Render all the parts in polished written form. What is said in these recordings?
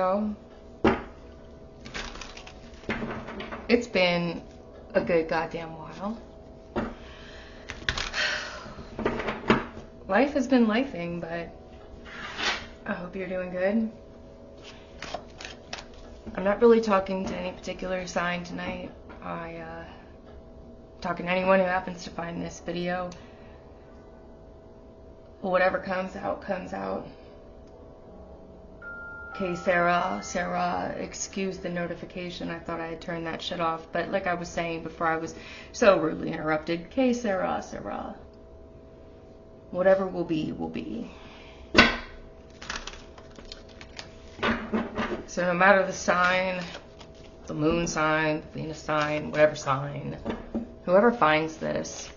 So, it's been a good goddamn while. Life has been lifing, but I hope you're doing good. I'm not really talking to any particular sign tonight. Talking to anyone who happens to find this video. Whatever comes out, comes out. Okay, SERA, excuse the notification. I thought I had turned that shit off. But like I was saying before I was so rudely interrupted. Okay, SERA. Whatever will be, will be. So no matter the sign, the moon sign, Venus sign, whatever sign, whoever finds this,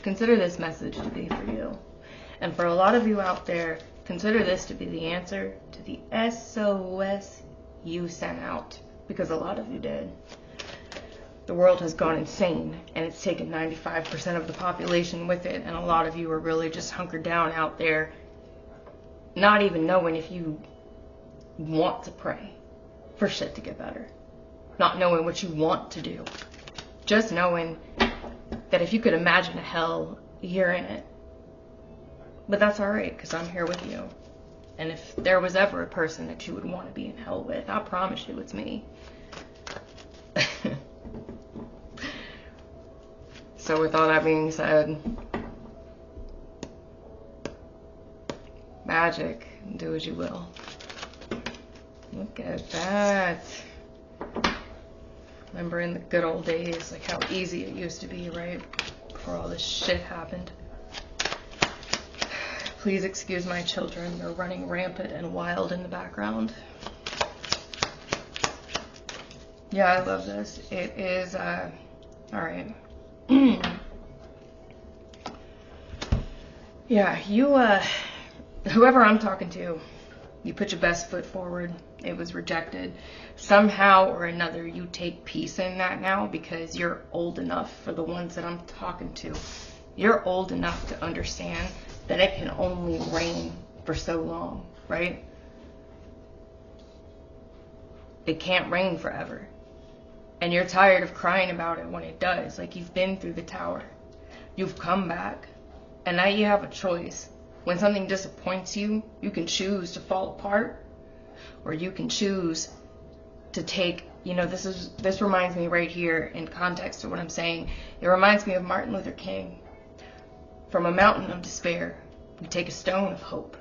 consider this message to be for you. And for a lot of you out there, consider this to be the answer to the SOS you sent out. Because a lot of you did. The world has gone insane, and it's taken 95% of the population with it, and a lot of you are really just hunkered down out there, not even knowing if you want to pray for shit to get better. Not knowing what you want to do. Just knowing that if you could imagine a hell, you're in it. But that's alright, because I'm here with you. And if there was ever a person that you would want to be in hell with, I promise you it's me. So with all that being said, magic, do as you will. Look at that. Remember in the good old days, like how easy it used to be, right? Before all this shit happened. Please excuse my children. They're running rampant and wild in the background. Yeah, I love this. It is, alright. Yeah, you, whoever I'm talking to, you put your best foot forward. It was rejected. Somehow or another, you take peace in that now because you're old enough for the ones that I'm talking to. You're old enough to understand that it can only rain for so long, right? It can't rain forever. And you're tired of crying about it when it does. Like, you've been through the tower. You've come back. And now you have a choice. When something disappoints you, you can choose to fall apart. Or you can choose to take, you know, this reminds me right here in context of what I'm saying. It reminds me of Martin Luther King. From a mountain of despair, you take a stone of hope.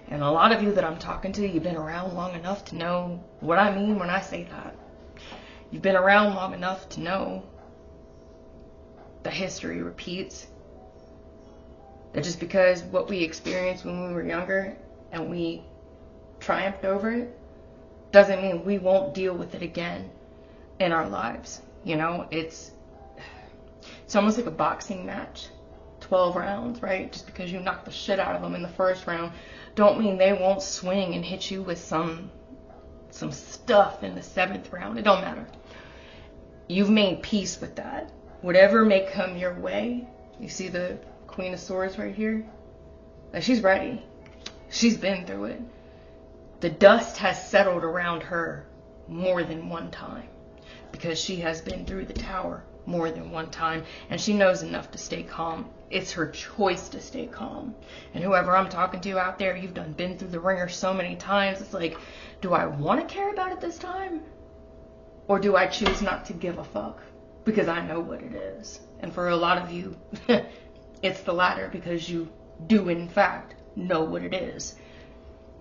And a lot of you that I'm talking to, you've been around long enough to know what I mean when I say that. You've been around long enough to know that history repeats. That just because what we experienced when we were younger and we triumphed over it, doesn't mean we won't deal with it again in our lives. You know, it's almost like a boxing match. 12 rounds, right? Just because you knock the shit out of them in the first round, don't mean they won't swing and hit you with some stuff in the 7th round. It don't matter. You've made peace with that. Whatever may come your way, you see the Queen of Swords right here? Like, she's ready. She's been through it. The dust has settled around her more than one time because she has been through the tower more than one time, and she knows enough to stay calm. It's her choice to stay calm. And whoever I'm talking to out there, you've been through the ringer so many times. It's like, do I want to care about it this time? Or do I choose not to give a fuck? Because I know what it is. And for a lot of you, it's the latter, because you do in fact know what it is.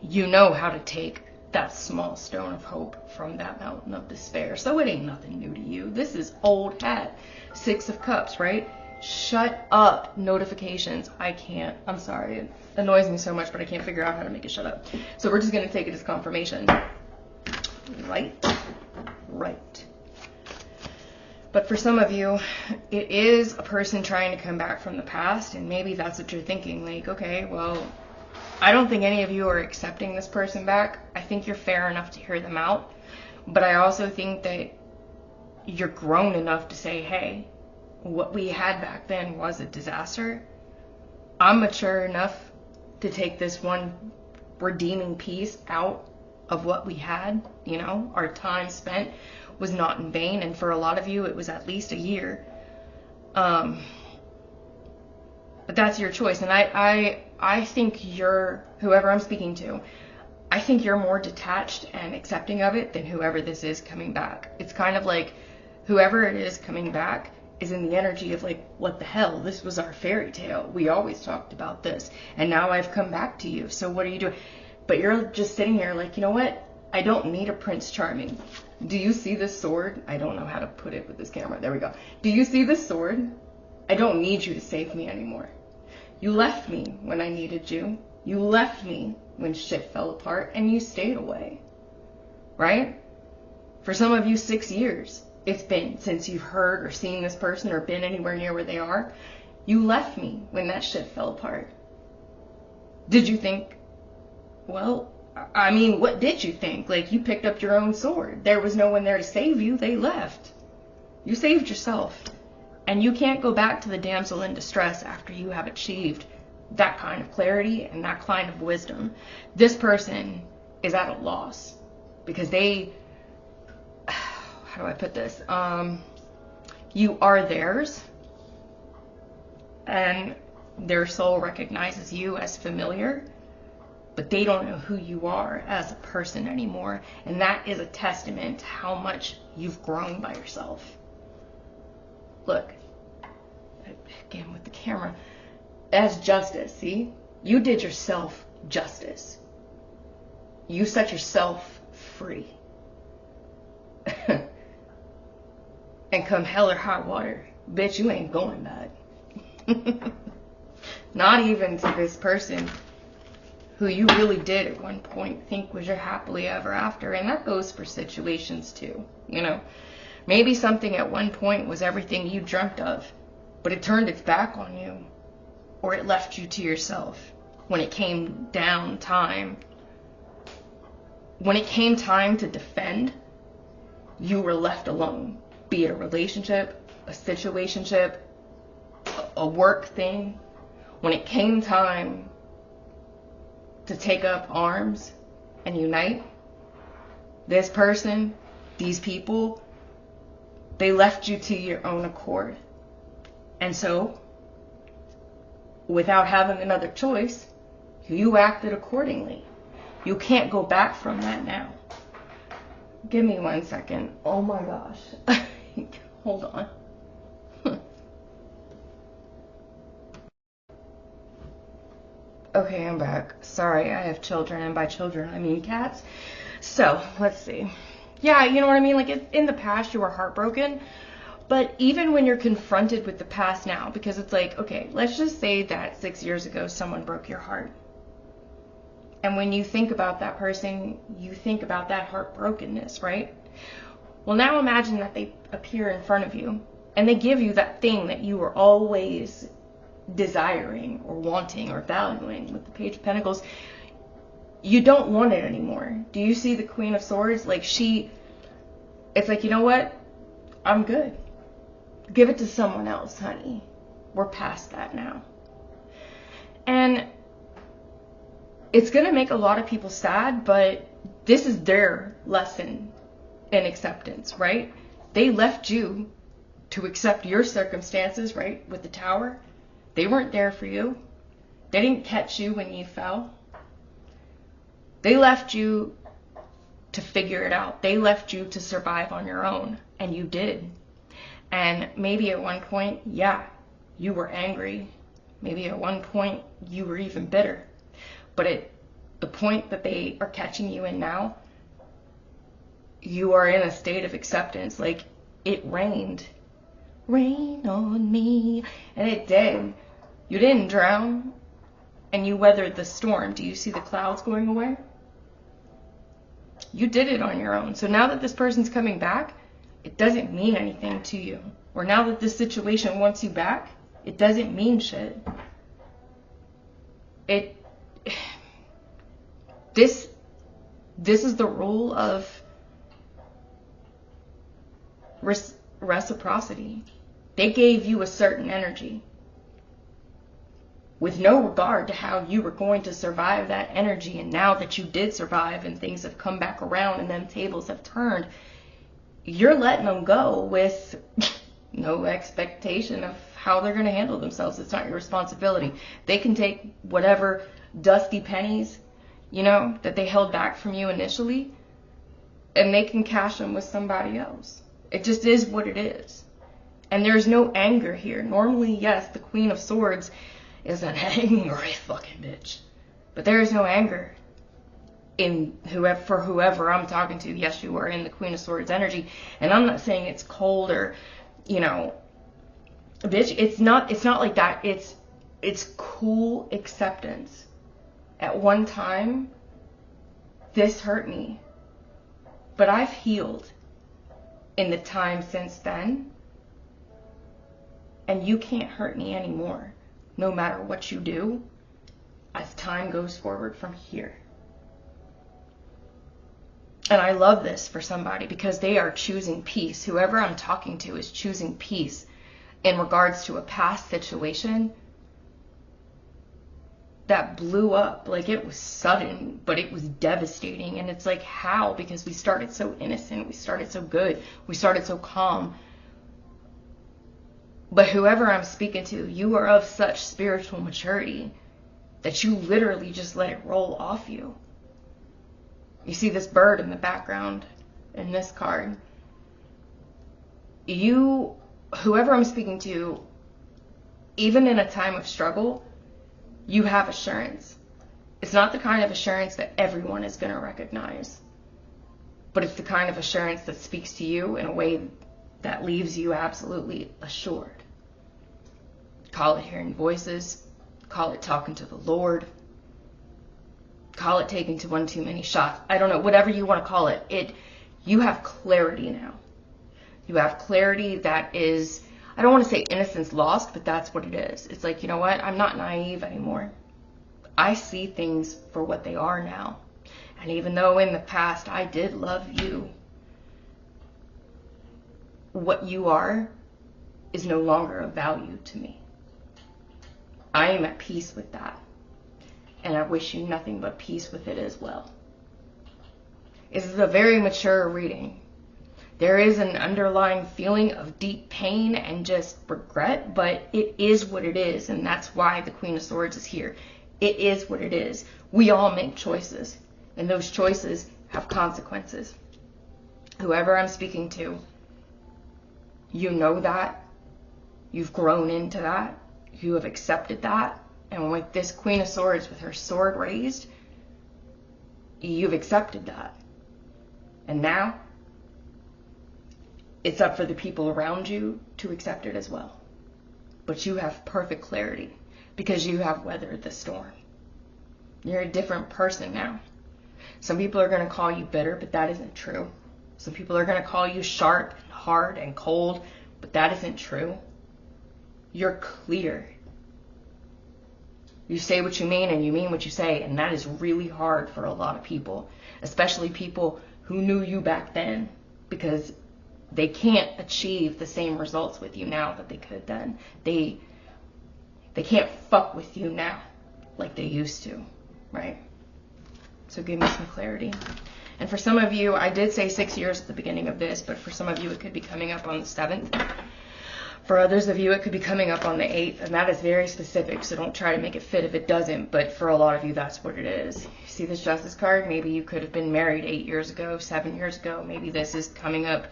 You know how to take that small stone of hope from that mountain of despair. So it ain't nothing new to you. This is old hat. 6 of Cups, right? Shut up, notifications. I can't. I'm sorry. It annoys me so much, but I can't figure out how to make it shut up. So we're just going to take it as confirmation. Right. But for some of you, it is a person trying to come back from the past, and maybe that's what you're thinking. Like, okay, well, I don't think any of you are accepting this person back. I think you're fair enough to hear them out. But I also think that you're grown enough to say, hey, what we had back then was a disaster. I'm mature enough to take this one redeeming piece out of what we had, you know, our time spent was not in vain. And for a lot of you, it was at least a year. But that's your choice. And I think you're, whoever I'm speaking to, I think you're more detached and accepting of it than whoever this is coming back. It's kind of like whoever it is coming back is in the energy of like, what the hell? This was our fairy tale. We always talked about this. And now I've come back to you. So what are you doing? But you're just sitting here like, you know what? I don't need a Prince Charming. Do you see this sword? I don't know how to put it with this camera. There we go. Do you see this sword? I don't need you to save me anymore. You left me when I needed you. You left me when shit fell apart, and you stayed away. Right? For some of you, 6 years it's been since you've heard or seen this person or been anywhere near where they are. You left me when that shit fell apart. Did you think, well, I mean, what did you think? Like, you picked up your own sword. There was no one there to save you. They left. You saved yourself. And you can't go back to the damsel in distress after you have achieved that kind of clarity and that kind of wisdom. This person is at a loss because they, how do I put this? You are theirs, and their soul recognizes you as familiar, but they don't know who you are as a person anymore. And that is a testament to how much you've grown by yourself. Look, again with the camera, as justice, see? You did yourself justice. You set yourself free. And come hell or high water, bitch, you ain't going back. Not even to this person who you really did at one point think was your happily ever after. And that goes for situations too, you know. Maybe something at one point was everything you dreamt of, but it turned its back on you, or it left you to yourself when it came down time. When it came time to defend, you were left alone. Be it a relationship, a situationship, a work thing. When it came time to take up arms and unite, this person, these people, they left you to your own accord. And so, without having another choice, you acted accordingly. You can't go back from that now. Give me 1 second. Oh my gosh. Hold on. Okay, I'm back. Sorry, I have children, and by children I mean cats. So, let's see. Yeah, you know what I mean? Like, in the past you were heartbroken, but even when you're confronted with the past now, because it's like, okay, let's just say that 6 years ago someone broke your heart. And when you think about that person, you think about that heartbrokenness, right? Well, now imagine that they appear in front of you and they give you that thing that you were always desiring or wanting or valuing with the Page of Pentacles. You don't want it anymore. Do you see the Queen of Swords? Like, it's like, you know what? I'm good. Give it to someone else, honey. We're past that now. And it's going to make a lot of people sad, but this is their lesson in acceptance, right? They left you to accept your circumstances, right? With the Tower. They weren't there for you. They didn't catch you when you fell. They left you to figure it out. They left you to survive on your own, and you did. And maybe at one point, yeah, you were angry. Maybe at one point you were even bitter. But at the point that they are catching you in now, you are in a state of acceptance. Like, it rained. Rain on me. And it did. You didn't drown. And you weathered the storm. Do you see the clouds going away? You did it on your own. So now that this person's coming back, it doesn't mean anything to you. Or now that this situation wants you back, it doesn't mean shit. This is the rule of reciprocity. They gave you a certain energy. with no regard to how you were going to survive that energy. And now that you did survive and things have come back around and them tables have turned, you're letting them go with no expectation of how they're going to handle themselves. It's not your responsibility. They can take whatever dusty pennies, you know, that they held back from you initially, and they can cash them with somebody else. It just is what it is. And there's no anger here. Normally, yes, the Queen of Swords is an angry fucking bitch. But there is no anger in whoever I'm talking to. Yes, you are in the Queen of Swords energy. And I'm not saying it's cold or, you know, bitch, it's not like that. It's cool acceptance. At one time, this hurt me. But I've healed in the time since then. And you can't hurt me anymore, no matter what you do, as time goes forward from here. And I love this for somebody because they are choosing peace. Whoever I'm talking to is choosing peace in regards to a past situation that blew up. Like, it was sudden, but it was devastating. And it's like, how? Because we started so innocent. We started so good. We started so calm. But whoever I'm speaking to, you are of such spiritual maturity that you literally just let it roll off you. You see this bird in the background in this card. Whoever I'm speaking to, even in a time of struggle, you have assurance. It's not the kind of assurance that everyone is going to recognize, but it's the kind of assurance that speaks to you in a way that leaves you absolutely assured. Call it hearing voices, call it talking to the Lord, call it taking to one too many shots. I don't know, whatever you want to call it. You have clarity now. You have clarity that is, I don't want to say innocence lost, but that's what it is. It's like, you know what? I'm not naive anymore. I see things for what they are now. And even though in the past I did love you, what you are is no longer of value to me. I am at peace with that. And I wish you nothing but peace with it as well. This is a very mature reading. There is an underlying feeling of deep pain and just regret, but it is what it is. And that's why the Queen of Swords is here. It is what it is. We all make choices, and those choices have consequences. Whoever I'm speaking to, you know that. You've grown into that. You have accepted that. And with this Queen of Swords with her sword raised, you've accepted that. And now, it's up for the people around you to accept it as well. But you have perfect clarity because you have weathered the storm. You're a different person now. Some people are going to call you bitter, but that isn't true. Some people are going to call you sharp and hard and cold, but that isn't true. You're clear. You say what you mean and you mean what you say, and that is really hard for a lot of people, especially people who knew you back then, because they can't achieve the same results with you now that they could then. They can't fuck with you now like they used to, right? So give me some clarity. And for some of you, I did say 6 years at the beginning of this, but for some of you, it could be coming up on the 7th. For others of you, it could be coming up on the 8th, and that is very specific, so don't try to make it fit if it doesn't, but for a lot of you, that's what it is. You see this Justice card? Maybe you could have been married 8 years ago, 7 years ago. Maybe this is coming up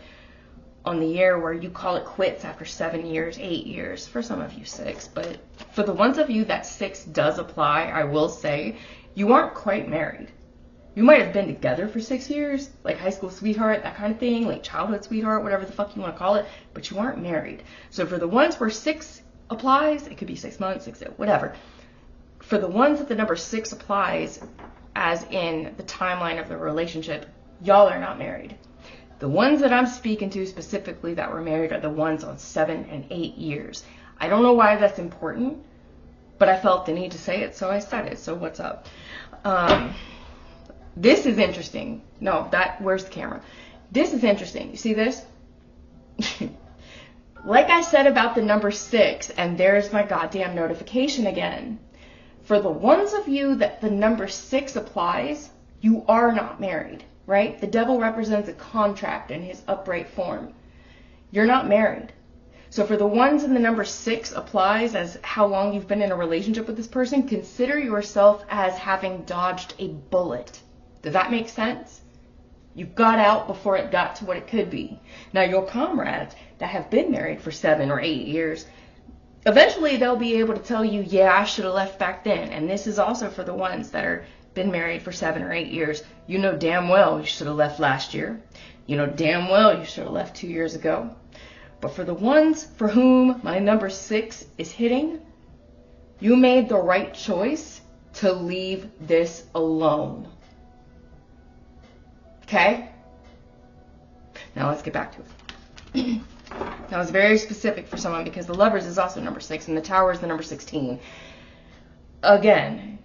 on the year where you call it quits after 7 years, 8 years. For some of you, 6. But for the ones of you that 6 does apply, I will say, you aren't quite married. You might have been together for 6 years, like high school sweetheart, that kind of thing, like childhood sweetheart, whatever the fuck you want to call it, but you aren't married. So for the ones where 6 applies, it could be 6 months, 6, whatever. For the ones that the number 6 applies, as in the timeline of the relationship, y'all are not married. The ones that I'm speaking to specifically that were married are the ones on 7 and 8 years. I don't know why that's important, but I felt the need to say it, so I said it. So what's up? This is interesting. No, where's the camera? This is interesting. You see this? Like I said about the number 6, and there's my goddamn notification again. For the ones of you that the number 6 applies, you are not married, right? The devil represents a contract in his upright form. You're not married. So for the ones in the number 6 applies as how long you've been in a relationship with this person, consider yourself as having dodged a bullet. Does that make sense? You got out before it got to what it could be. Now your comrades that have been married for 7 or 8 years, eventually they'll be able to tell you, yeah, I should have left back then. And this is also for the ones that are been married for 7 or 8 years. You know damn well you should have left last year. You know damn well you should have left 2 years ago. But for the ones for whom my number 6 is hitting, you made the right choice to leave this alone. Okay? Now let's get back to it. Now it's very specific for someone because the Lovers is also number 6 and the Tower is the number 16. Again,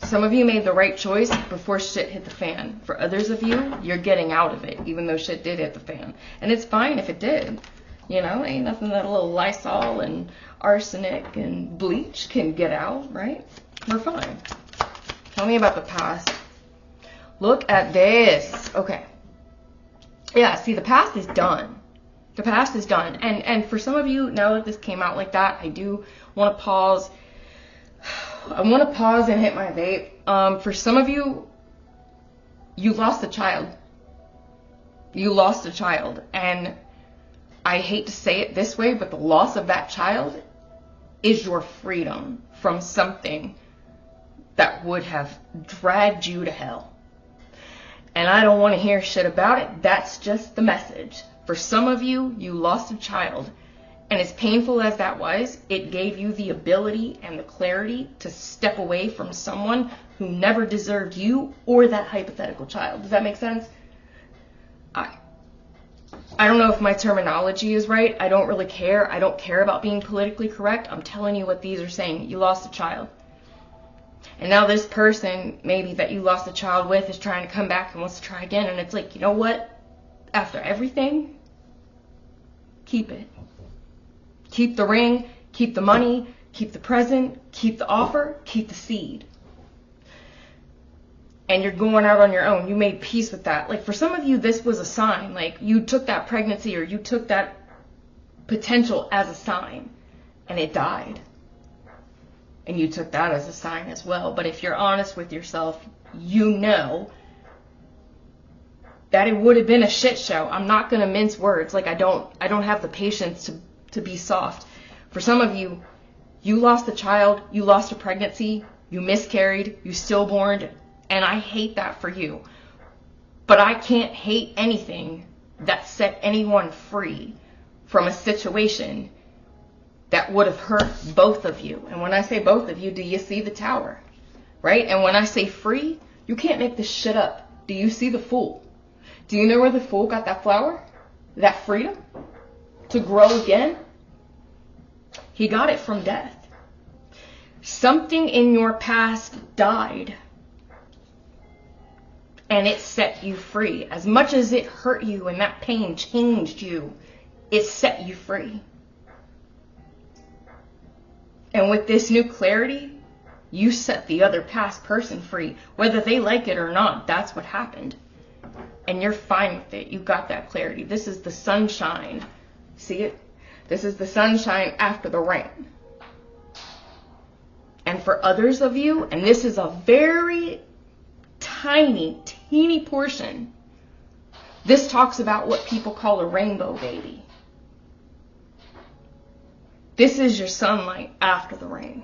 some of you made the right choice before shit hit the fan. For others of you, you're getting out of it, even though shit did hit the fan. And it's fine if it did. You know, ain't nothing that a little Lysol and arsenic and bleach can get out, right? We're fine. Tell me about the past. Look at this. Okay. Yeah, see, the past is done. The past is done. And for some of you, now that this came out like that, I do want to pause. I want to pause and hit my vape. For some of you, you lost a child. You lost a child. And I hate to say it this way, but the loss of that child is your freedom from something that would have dragged you to hell. And I don't want to hear shit about it. That's just the message. For some of you, you lost a child. And as painful as that was, it gave you the ability and the clarity to step away from someone who never deserved you or that hypothetical child. Does that make sense? I don't know if my terminology is right. I don't really care. I don't care about being politically correct. I'm telling you what these are saying. You lost a child. And now this person, maybe that you lost a child with, is trying to come back and wants to try again. And it's like, you know what? After everything, keep it. Keep the ring, keep the money, keep the present, keep the offer, keep the seed. And you're going out on your own. You made peace with that. Like for some of you, this was a sign. Like you took that pregnancy or you took that potential as a sign and it died. And you took that as a sign as well. But if you're honest with yourself, you know that it would have been a shit show. I'm not going to mince words. Like I don't have the patience to be soft. For some of you, you lost a child, you lost a pregnancy, you miscarried, you stillborned. And I hate that for you. But I can't hate anything that set anyone free from a situation that would have hurt both of you. And when I say both of you, do you see the Tower? Right? And when I say free, you can't make this shit up. Do you see the Fool? Do you know where the Fool got that flower? That freedom? To grow again? He got it from death. Something in your past died. And it set you free. As much as it hurt you and that pain changed you, it set you free. And with this new clarity, you set the other past person free. Whether they like it or not, that's what happened. And you're fine with it. You got that clarity. This is the sunshine. See it? This is the sunshine after the rain. And for others of you, and this is a very tiny, teeny portion, this talks about what people call a rainbow baby. This is your sunlight after the rain.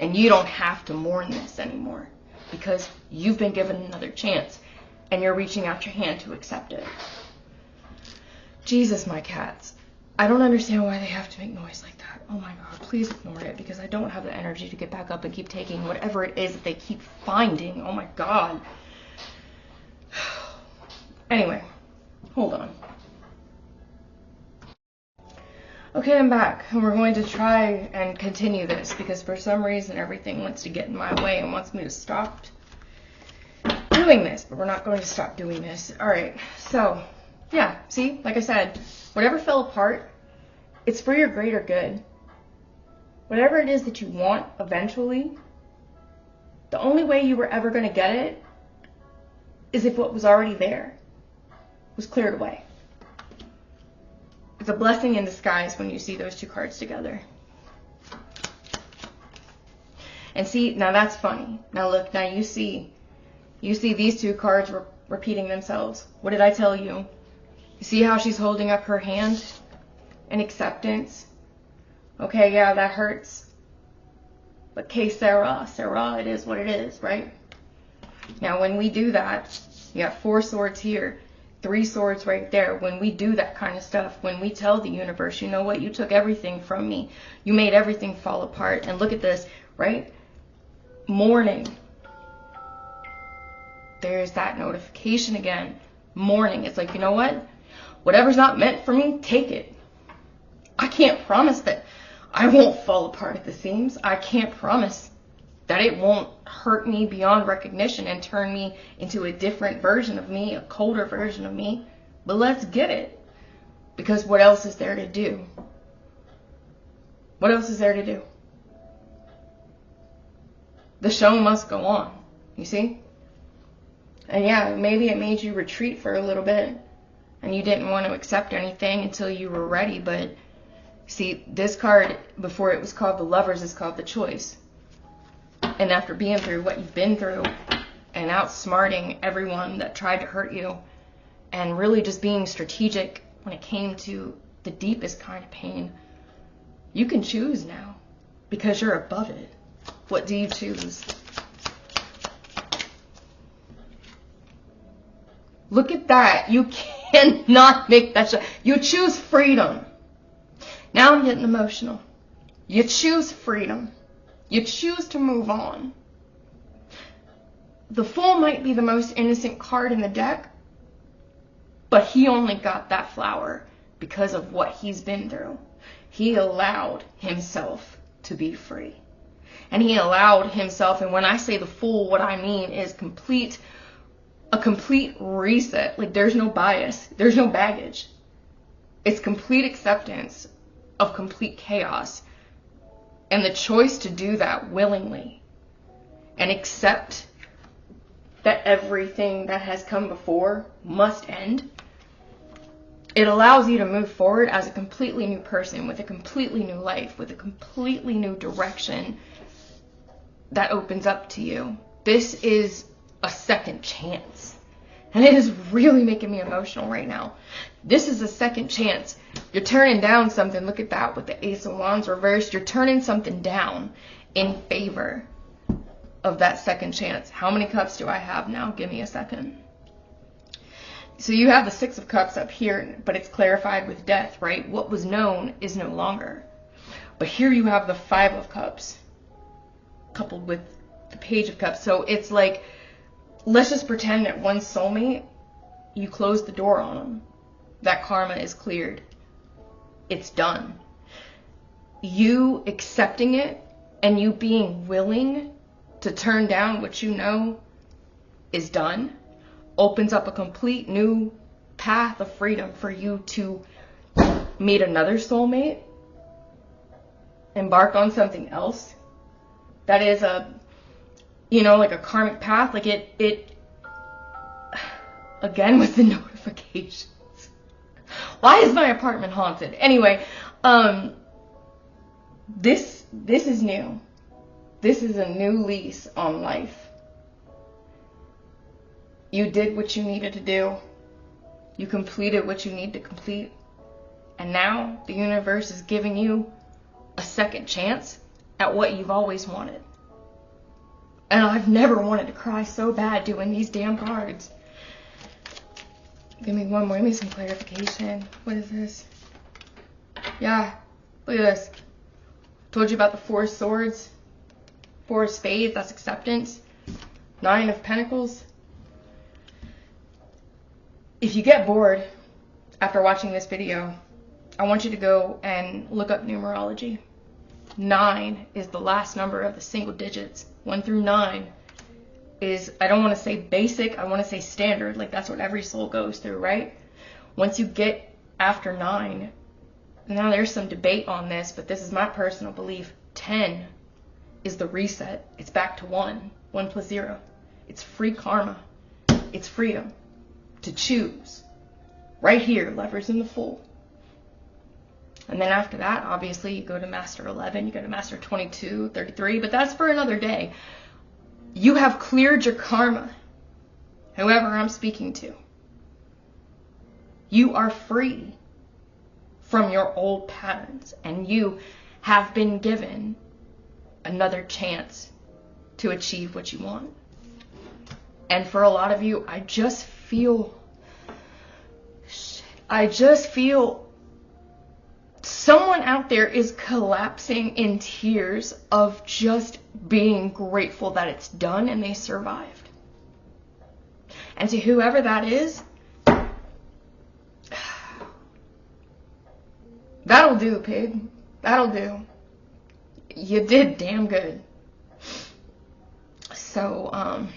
And you don't have to mourn this anymore because you've been given another chance and you're reaching out your hand to accept it. Jesus, my cats. I don't understand why they have to make noise like that. Oh my God, please ignore it because I don't have the energy to get back up and keep taking whatever it is that they keep finding. Oh my God. Anyway, hold on. Okay, I'm back and we're going to try and continue this because for some reason everything wants to get in my way and wants me to stop doing this, but we're not going to stop doing this. All right, so yeah, see, like I said, whatever fell apart, it's for your greater good. whatever it is that you want eventually, the only way you were ever going to get it is if what was already there was cleared away. It's a blessing in disguise when you see those two cards together. And see, now that's funny. Now look, now you see these two cards repeating themselves. What did I tell you? You see how she's holding up her hand in acceptance? Okay, yeah, that hurts. But SERA, SERA, it is what it is, right? Now when we do that, you got 4 swords here, 3 swords right there. When we do that kind of stuff, when we tell the universe, you know what, you took everything from me. You made everything fall apart. And look at this, right? Mourning. There's that notification again. Mourning. It's like, you know what? Whatever's not meant for me, take it. I can't promise that I won't fall apart at the seams. I can't promise that it won't hurt me beyond recognition and turn me into a different version of me, a colder version of me. But let's get it. Because what else is there to do? What else is there to do? The show must go on. You see? And yeah, maybe it made you retreat for a little bit. And you didn't want to accept anything until you were ready. But see, this card, before it was called the Lovers, is called the Choice. And after being through what you've been through and outsmarting everyone that tried to hurt you and really just being strategic when it came to the deepest kind of pain, you can choose now because you're above it. What do you choose? Look at that. You cannot make that shit. You choose freedom. Now I'm getting emotional. You choose freedom. You choose to move on. The Fool might be the most innocent card in the deck, but he only got that flower because of what he's been through. He allowed himself to be free. And he allowed himself, and when I say the Fool, what I mean is a complete reset. Like, there's no bias. There's no baggage. It's complete acceptance of complete chaos. And the choice to do that willingly and accept that everything that has come before must end. It allows you to move forward as a completely new person with a completely new life, with a completely new direction that opens up to you. This is a second chance. And it is really making me emotional right now. This is a second chance. You're turning down something. Look at that with the Ace of Wands reversed. You're turning something down in favor of that second chance. How many cups do I have now? Give me a second. So you have the 6 of Cups up here, but it's clarified with death, right? What was known is no longer. But here you have the 5 of Cups coupled with the Page of Cups. So it's like, let's just pretend that one soulmate, you closed the door on them. That karma is cleared. It's done. You accepting it and you being willing to turn down what you know is done opens up a complete new path of freedom for you to meet another soulmate, embark on something else that is like a karmic path. Like it again with the notifications. Why is my apartment haunted? Anyway, this is new. This is a new lease on life. You did what you needed to do. You completed what you need to complete. And now the universe is giving you a second chance at what you've always wanted. And I've never wanted to cry so bad doing these damn cards. Give me one more. Give me some clarification. What is this? Yeah. Look at this. Told you about the 4 swords. 4 of spades. That's acceptance. 9 of pentacles. If you get bored after watching this video, I want you to go and look up numerology. 9 is the last number of the single digits. 1 through 9 is, I don't want to say basic, I want to say standard. Like, that's what every soul goes through, right? Once you get after 9, now there's some debate on this, but this is my personal belief. 10 is the reset. It's back to 1. 1 plus 0. It's free karma. It's freedom to choose. Right here, levers in the full. And then after that, obviously, you go to Master 11, you go to Master 22, 33, but that's for another day. You have cleared your karma, whoever I'm speaking to. You are free from your old patterns, and you have been given another chance to achieve what you want. And for a lot of you, I just feel someone out there is collapsing in tears of just being grateful that it's done and they survived. And to whoever that is, that'll do, pig. That'll do. You did damn good. So, I'm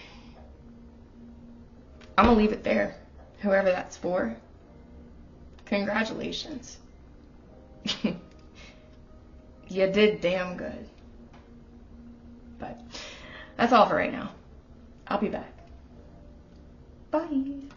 gonna leave it there. Whoever that's for, congratulations. You did damn good. But that's all for right now. I'll be back. Bye.